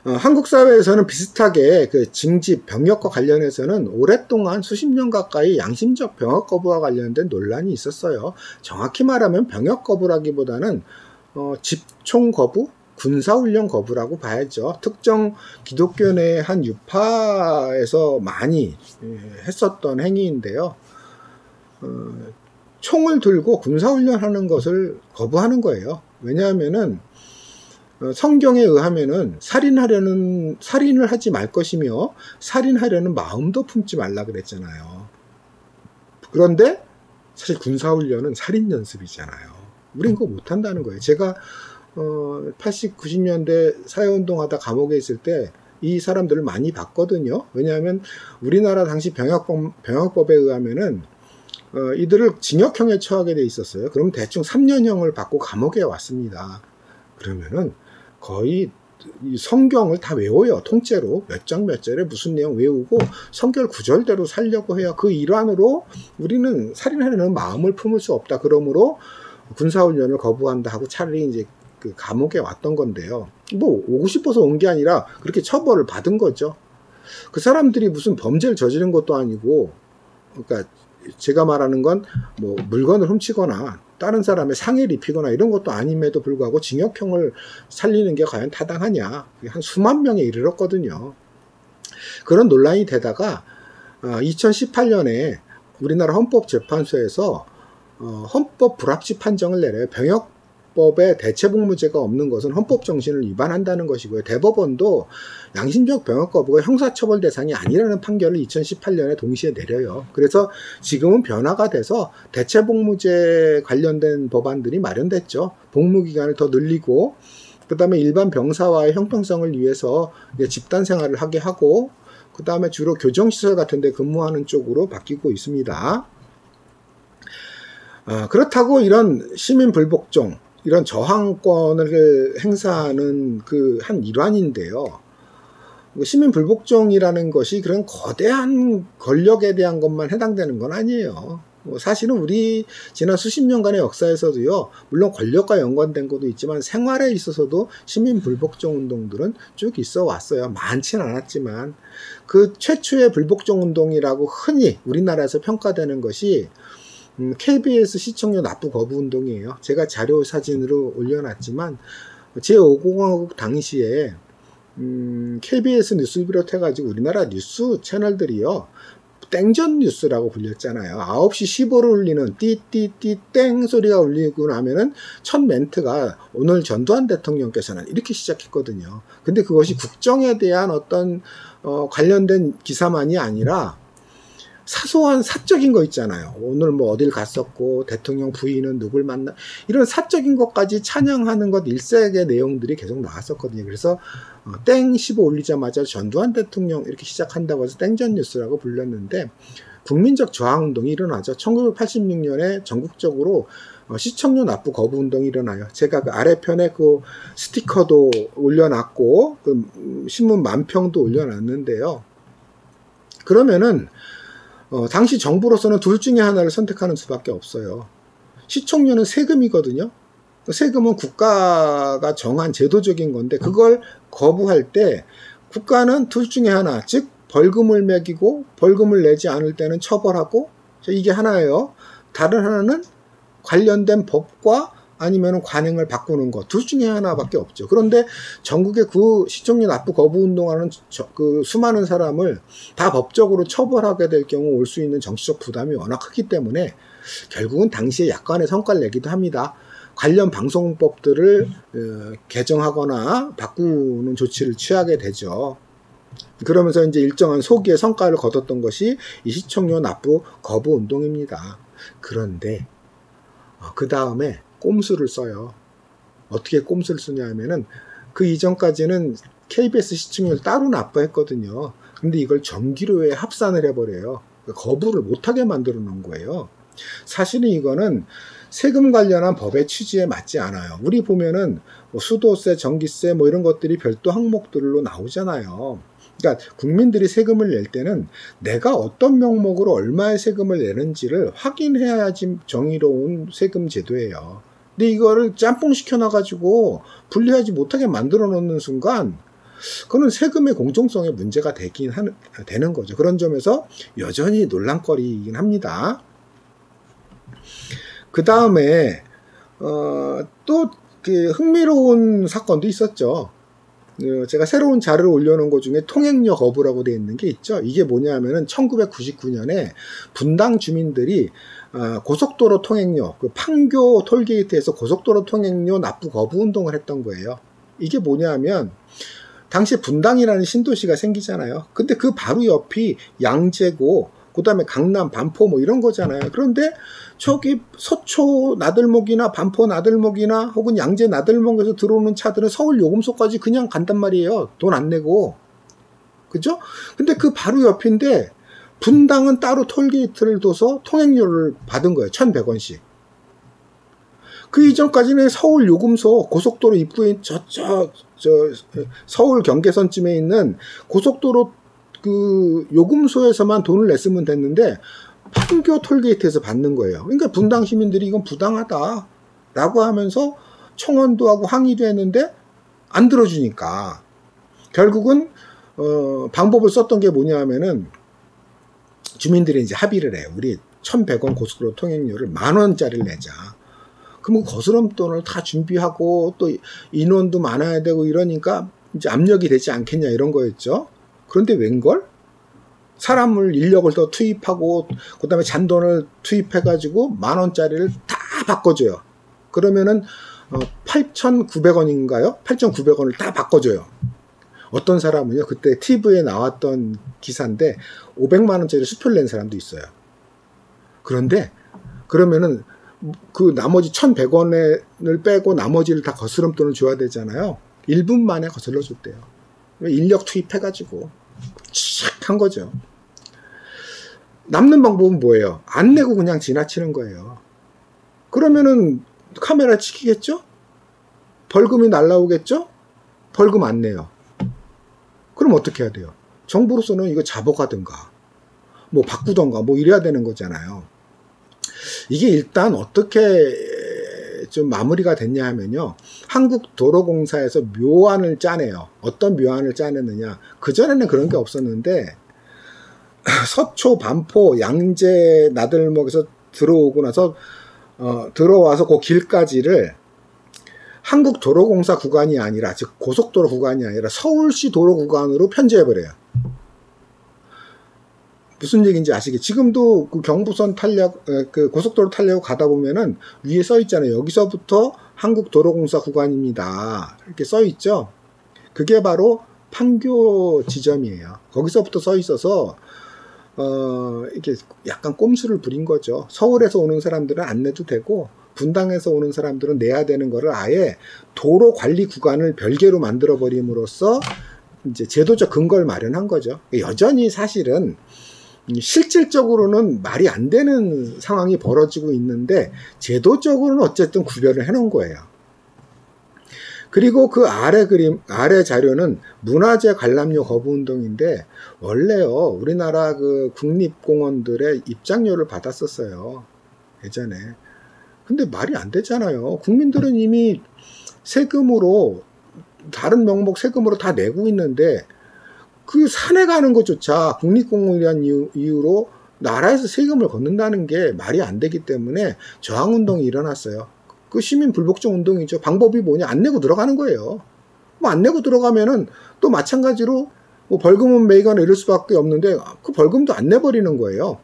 S1: 한국 사회에서는 비슷하게 그 징집, 병역과 관련해서는 오랫동안 수십 년 가까이 양심적 병역 거부와 관련된 논란이 있었어요. 정확히 말하면 병역 거부라기보다는 집총 거부, 군사훈련 거부라고 봐야죠. 특정 기독교 내 한 유파에서 많이 했었던 행위인데요. 총을 들고 군사훈련하는 것을 거부하는 거예요. 왜냐하면은 성경에 의하면은 살인을 하지 말 것이며 살인하려는 마음도 품지 말라 그랬잖아요. 그런데 사실 군사훈련은 살인 연습이잖아요. 우린 그거 못한다는 거예요. 제가 80, 90년대 사회운동하다 감옥에 있을 때 이 사람들을 많이 봤거든요. 왜냐하면 우리나라 당시 병역법에 의하면은 이들을 징역형에 처하게 돼 있었어요. 그럼 대충 3년형을 받고 감옥에 왔습니다. 그러면은 거의 성경을 다 외워요. 통째로 몇 장 몇 절에 무슨 내용 외우고 성경 구절대로 살려고 해요. 그 일환으로 우리는 살인하려는 마음을 품을 수 없다. 그러므로 군사훈련을 거부한다 하고 차라리 이제 그 감옥에 왔던 건데요. 뭐 오고 싶어서 온 게 아니라 그렇게 처벌을 받은 거죠. 그 사람들이 무슨 범죄를 저지른 것도 아니고 그러니까 제가 말하는 건 뭐 물건을 훔치거나 다른 사람의 상해를 입히거나 이런 것도 아님에도 불구하고 징역형을 살리는 게 과연 타당하냐. 한 수만 명에 이르렀거든요. 그런 논란이 되다가 2018년에 우리나라 헌법재판소에서 헌법 불합치 판정을 내려요. 병역법에 대체복무제가 없는 것은 헌법 정신을 위반한다는 것이고요. 대법원도 양심적 병역 거부가 형사처벌 대상이 아니라는 판결을 2018년에 동시에 내려요. 그래서 지금은 변화가 돼서 대체복무제 관련된 법안들이 마련됐죠. 복무기간을 더 늘리고 그 다음에 일반 병사와의 형평성을 위해서 집단 생활을 하게 하고 그 다음에 주로 교정시설 같은 데 근무하는 쪽으로 바뀌고 있습니다. 그렇다고 이런 시민 불복종, 이런 저항권을 행사하는 그 한 일환인데요. 시민 불복종이라는 것이 그런 거대한 권력에 대한 것만 해당되는 건 아니에요. 사실은 우리 지난 수십 년간의 역사에서도요, 물론 권력과 연관된 것도 있지만 생활에 있어서도 시민 불복종 운동들은 쭉 있어 왔어요. 많지는 않았지만 그 최초의 불복종 운동이라고 흔히 우리나라에서 평가되는 것이 KBS 시청료 납부 거부 운동이에요. 제가 자료 사진으로 올려놨지만 제5공화국 당시에 KBS 뉴스를 비롯해가지고 우리나라 뉴스 채널들이요, 땡전 뉴스라고 불렸잖아요. 9시 15를 울리는 띠띠띠 땡 소리가 울리고 나면은 첫 멘트가 오늘 전두환 대통령께서는 이렇게 시작했거든요. 근데 그것이 국정에 대한 어떤 관련된 기사만이 아니라 사소한 사적인 거 있잖아요. 오늘 뭐 어딜 갔었고 대통령 부인은 누굴 만나, 이런 사적인 것까지 찬양하는 것 일색의 내용들이 계속 나왔었거든요. 그래서 땡 15 올리자마자 전두환 대통령 이렇게 시작한다고 해서 땡전 뉴스라고 불렸는데 국민적 저항운동이 일어나죠. 1986년에 전국적으로 시청료 납부 거부 운동이 일어나요. 제가 그 아래편에 그 스티커도 올려놨고 그 신문 만평도 올려놨는데요. 그러면은 당시 정부로서는 둘 중에 하나를 선택하는 수밖에 없어요. 시청료는 세금이거든요. 세금은 국가가 정한 제도적인 건데 그걸 거부할 때 국가는 둘 중에 하나, 즉 벌금을 매기고 벌금을 내지 않을 때는 처벌하고, 이게 하나예요. 다른 하나는 관련된 법과 아니면 관행을 바꾸는 것, 둘 중에 하나밖에 없죠. 그런데 전국에 그 시청료 납부 거부 운동하는 그 수많은 사람을 다 법적으로 처벌하게 될 경우 올 수 있는 정치적 부담이 워낙 크기 때문에 결국은 당시에 약간의 성과를 내기도 합니다. 관련 방송법들을 개정하거나 바꾸는 조치를 취하게 되죠. 그러면서 이제 일정한 소기의 성과를 거뒀던 것이 이 시청료 납부 거부 운동입니다. 그런데 그 다음에 꼼수를 써요. 어떻게 꼼수를 쓰냐 하면은 그 이전까지는 KBS 시청료를 따로 납부했거든요. 근데 이걸 전기료에 합산을 해버려요. 거부를 못하게 만들어 놓은 거예요. 사실은 이거는 세금 관련한 법의 취지에 맞지 않아요. 우리 보면은 뭐 수도세, 전기세 뭐 이런 것들이 별도 항목들로 나오잖아요. 그러니까 국민들이 세금을 낼 때는 내가 어떤 명목으로 얼마의 세금을 내는지를 확인해야지 정의로운 세금 제도예요. 근데 이거를 짬뽕 시켜놔가지고 분리하지 못하게 만들어 놓는 순간 그거는 세금의 공정성에 문제가 되는 거죠. 그런 점에서 여전히 논란거리이긴 합니다. 그 다음에 또 그 흥미로운 사건도 있었죠. 제가 새로운 자료를 올려놓은 것 중에 통행료 거부라고 되어 있는 게 있죠. 이게 뭐냐면은 1999년에 분당 주민들이 고속도로 통행료, 그 판교 톨게이트에서 고속도로 통행료 납부 거부 운동을 했던 거예요. 이게 뭐냐면 당시 분당이라는 신도시가 생기잖아요. 근데 그 바로 옆이 양재고 그 다음에 강남, 반포 뭐 이런 거잖아요. 그런데 저기 서초 나들목이나 반포 나들목이나 혹은 양재 나들목에서 들어오는 차들은 서울 요금소까지 그냥 간단 말이에요. 돈 안 내고. 그죠? 근데 그 바로 옆인데 분당은 따로 톨게이트를 둬서 통행료를 받은 거예요. 1,100원씩. 그 이전까지는 서울 요금소 고속도로 입구에 서울 경계선쯤에 있는 고속도로 그 요금소에서만 돈을 냈으면 됐는데 판교 톨게이트에서 받는 거예요. 그러니까 분당 시민들이 이건 부당하다라고 하면서 청원도 하고 항의도 했는데 안 들어주니까 결국은 방법을 썼던 게 뭐냐 하면은 주민들이 이제 합의를 해요. 우리 1,100원 고속도로 통행료를 10,000원짜리를 내자. 그럼 거스름돈을 다 준비하고 또 인원도 많아야 되고 이러니까 이제 압력이 되지 않겠냐 이런 거였죠. 그런데 웬걸? 사람을 인력을 더 투입하고 그다음에 잔돈을 투입해가지고 10,000원짜리를 다 바꿔줘요. 그러면은 8,900원인가요? 8,900원을 다 바꿔줘요. 어떤 사람은요, 그때 TV에 나왔던 기사인데 500만 원짜리 수표를 낸 사람도 있어요. 그런데 그러면은 그 나머지 1,100원을 빼고 나머지를 다 거스름돈을 줘야 되잖아요. 1분 만에 거슬러 줬대요. 인력 투입해가지고 칙 한 거죠. 남는 방법은 뭐예요? 안 내고 그냥 지나치는 거예요. 그러면은 카메라 찍히겠죠? 벌금이 날라오겠죠? 벌금 안 내요. 그럼 어떻게 해야 돼요? 정부로서는 이거 잡아가든가 뭐 바꾸던가 뭐 이래야 되는 거잖아요. 이게 일단 어떻게 좀 마무리가 됐냐 하면요, 한국도로공사에서 묘안을 짜내요. 어떤 묘안을 짜냈느냐, 그전에는 그런 게 없었는데 서초, 반포, 양재, 나들목에서 들어오고 나서 들어와서 그 길까지를 한국도로공사 구간이 아니라, 즉 고속도로 구간이 아니라 서울시 도로 구간으로 편제해버려요. 무슨 얘기인지 아시겠죠? 지금도 그 경부선 타려고, 그 고속도로 타려고 가다 보면은 위에 써 있잖아요. 여기서부터 한국도로공사 구간입니다. 이렇게 써 있죠? 그게 바로 판교 지점이에요. 거기서부터 써 있어서, 이렇게 약간 꼼수를 부린 거죠. 서울에서 오는 사람들은 안 내도 되고, 분당에서 오는 사람들은 내야 되는 거를 아예 도로 관리 구간을 별개로 만들어 버림으로써 이제 제도적 근거를 마련한 거죠. 여전히 사실은 실질적으로는 말이 안 되는 상황이 벌어지고 있는데 제도적으로는 어쨌든 구별을 해 놓은 거예요. 그리고 그 아래 그림, 아래 자료는 문화재 관람료 거부 운동인데, 원래요, 우리나라 그 국립공원들의 입장료를 받았었어요. 예전에. 근데 말이 안 되잖아요. 국민들은 이미 세금으로, 다른 명목 세금으로 다 내고 있는데, 그 산에 가는 것조차 국립공원이라는 이유로 나라에서 세금을 걷는다는 게 말이 안 되기 때문에 저항운동이 일어났어요. 그 시민 불복종 운동이죠. 방법이 뭐냐? 안 내고 들어가는 거예요. 뭐 안 내고 들어가면은 또 마찬가지로 뭐 벌금은 매기거나 이럴 수밖에 없는데 그 벌금도 안 내버리는 거예요.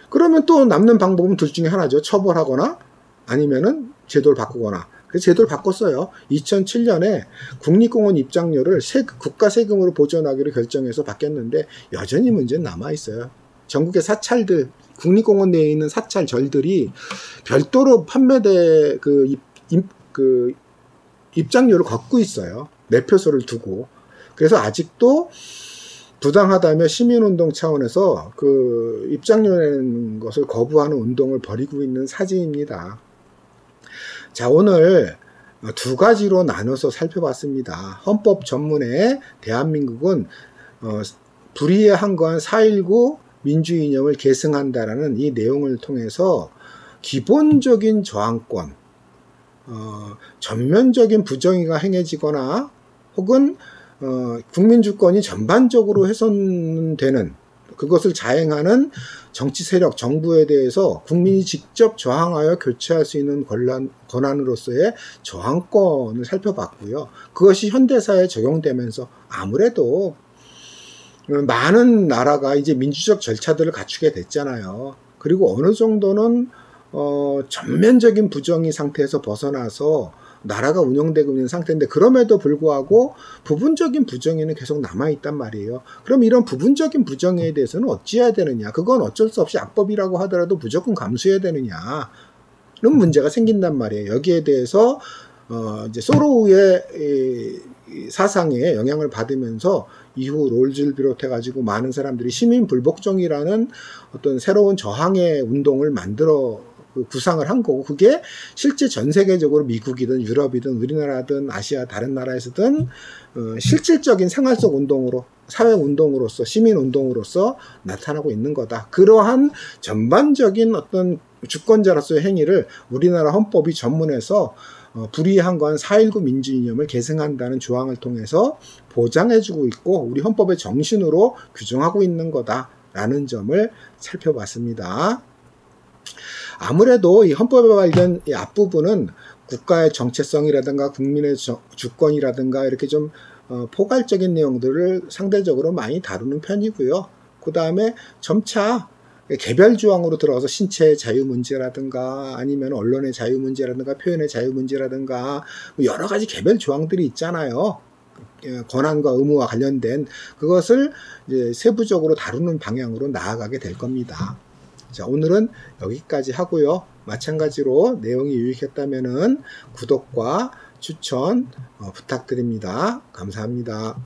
S1: 그러면 또 남는 방법은 둘 중에 하나죠. 처벌하거나 아니면은 제도를 바꾸거나. 그래서 제도를 바꿨어요. 2007년에 국립공원 입장료를 국가 세금으로 보전하기로 결정해서 바뀌었는데 여전히 문제는 남아있어요. 전국의 사찰들, 국립공원 내에 있는 사찰절들이 별도로 판매대 그 입장료를 걷고 있어요. 매표소를 두고. 그래서 아직도 부당하다며 시민운동 차원에서 그 입장료 내는 것을 거부하는 운동을 벌이고 있는 사진입니다. 자, 오늘 두 가지로 나눠서 살펴봤습니다. 헌법 전문에 대한민국은 불의에 항거한 4.19 민주주의 이념을 계승한다라는 이 내용을 통해서 기본적인 저항권, 전면적인 부정의가 행해지거나 혹은 국민주권이 전반적으로 훼손되는, 그것을 자행하는 정치 세력, 정부에 대해서 국민이 직접 저항하여 교체할 수 있는 권한으로서의 저항권을 살펴봤고요. 그것이 현대사회에 적용되면서 아무래도 많은 나라가 이제 민주적 절차들을 갖추게 됐잖아요. 그리고 어느 정도는 전면적인 부정의 상태에서 벗어나서 나라가 운영되고 있는 상태인데, 그럼에도 불구하고 부분적인 부정의는 계속 남아있단 말이에요. 그럼 이런 부분적인 부정의에 대해서는 어찌해야 되느냐? 그건 어쩔 수 없이 악법이라고 하더라도 무조건 감수해야 되느냐? 이런 문제가 생긴단 말이에요. 여기에 대해서 이제 소로우의 사상에 영향을 받으면서 이후 롤즈를 비롯해가지고 많은 사람들이 시민 불복종이라는 어떤 새로운 저항의 운동을 만들어 구상을 한 거고, 그게 실제 전 세계적으로 미국이든 유럽이든 우리나라든 아시아 다른 나라에서든 실질적인 생활 속 운동으로, 사회 운동으로서, 시민 운동으로서 나타나고 있는 거다. 그러한 전반적인 어떤 주권자로서의 행위를 우리나라 헌법이 전문에서 불의에 항거한 4.19 민주이념을 계승한다는 조항을 통해서 보장해주고 있고, 우리 헌법의 정신으로 규정하고 있는 거다 라는 점을 살펴봤습니다. 아무래도 이 헌법에 관련 이 앞부분은 국가의 정체성이라든가 국민의 주권이라든가 이렇게 좀 포괄적인 내용들을 상대적으로 많이 다루는 편이고요. 그 다음에 점차 개별 조항으로 들어가서 신체의 자유 문제라든가 아니면 언론의 자유 문제라든가 표현의 자유 문제라든가 여러 가지 개별 조항들이 있잖아요. 권한과 의무와 관련된 그것을 이제 세부적으로 다루는 방향으로 나아가게 될 겁니다. 자, 오늘은 여기까지 하고요. 마찬가지로 내용이 유익했다면은 구독과 추천 부탁드립니다. 감사합니다.